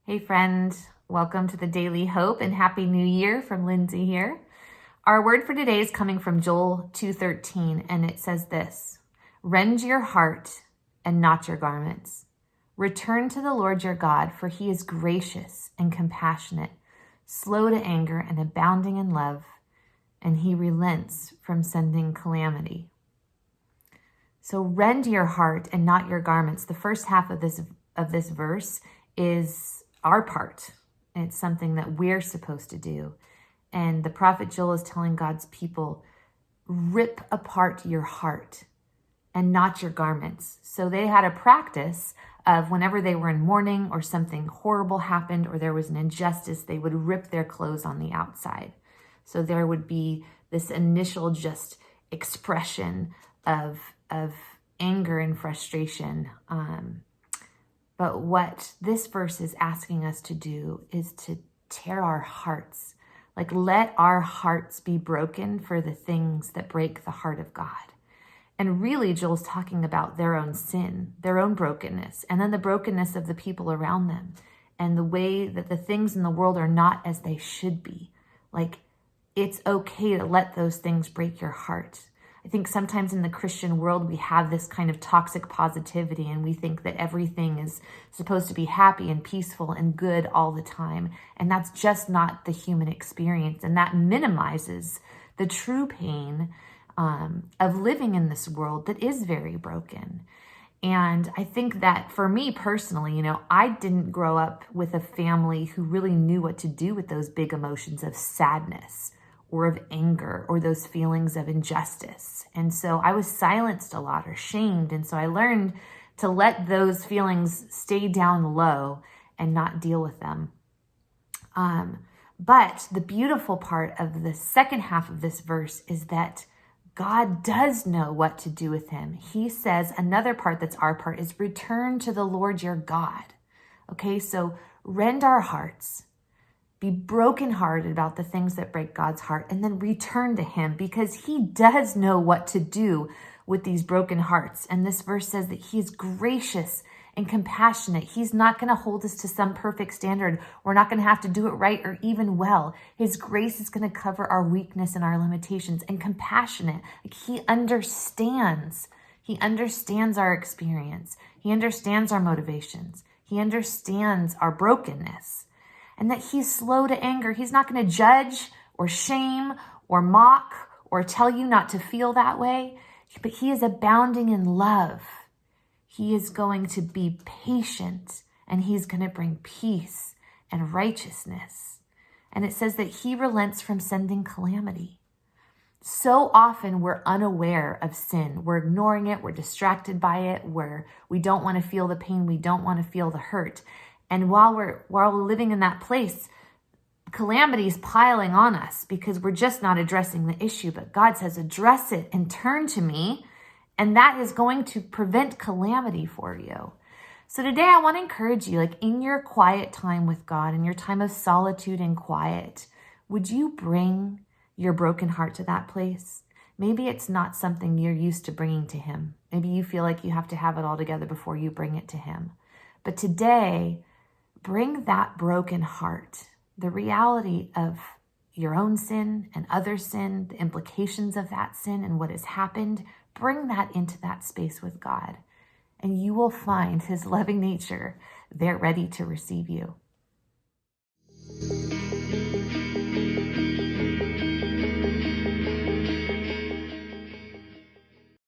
Hey friend, welcome to the Daily Hope and Happy New Year from Lindsay here. Our word for today is coming from Joel 2:13, and it says this: Rend your heart and not your garments. Return to the Lord your God, for he is gracious and compassionate, slow to anger and abounding in love, and he relents from sending calamity. So rend your heart and not your garments. The first half of this verse is our part. It's something that we're supposed to do. And the prophet Joel is telling God's people, rip apart your heart and not your garments. So they had a practice of whenever they were in mourning or something horrible happened or there was an injustice, they would rip their clothes on the outside. So there would be this initial just expression of anger and frustration. But what this verse is asking us to do is to tear our hearts. Like, let our hearts be broken for the things that break the heart of God. And really, Joel's talking about their own sin, their own brokenness, and then the brokenness of the people around them, and the way that the things in the world are not as they should be. Like, it's okay to let those things break your heart. I think sometimes in the Christian world, we have this kind of toxic positivity, and we think that everything is supposed to be happy and peaceful and good all the time. And that's just not the human experience. And that minimizes the true pain of living in this world that is very broken. And I think that for me personally, I didn't grow up with a family who really knew what to do with those big emotions of sadness or of anger or those feelings of injustice. And so I was silenced a lot or shamed. And so I learned to let those feelings stay down low and not deal with them. But the beautiful part of the second half of this verse is that God does know what to do with him. He says another part that's our part is return to the Lord your God. Okay, so rend our hearts. Be brokenhearted about the things that break God's heart, and then return to him because he does know what to do with these broken hearts. And this verse says that he is gracious and compassionate. He's not going to hold us to some perfect standard. We're not going to have to do it right or even well. His grace is going to cover our weakness and our limitations, and compassionate. Like, he understands. He understands our experience. He understands our motivations. He understands our brokenness. And that he's slow to anger. He's not going to judge or shame or mock or tell you not to feel that way, but he is abounding in love. He is going to be patient, and he's going to bring peace and righteousness. And it says that he relents from sending calamity. So often we're unaware of sin. We're ignoring it. We're distracted by it. We don't want to feel the pain. We don't want to feel the hurt. And while we're living in that place, calamity is piling on us because we're just not addressing the issue. But God says, address it and turn to me. And that is going to prevent calamity for you. So today I want to encourage you, like in your quiet time with God, in your time of solitude and quiet, would you bring your broken heart to that place? Maybe it's not something you're used to bringing to him. Maybe you feel like you have to have it all together before you bring it to him. But today, bring that broken heart, the reality of your own sin and other sin, the implications of that sin and what has happened, bring that into that space with God. And you will find his loving nature there ready to receive you.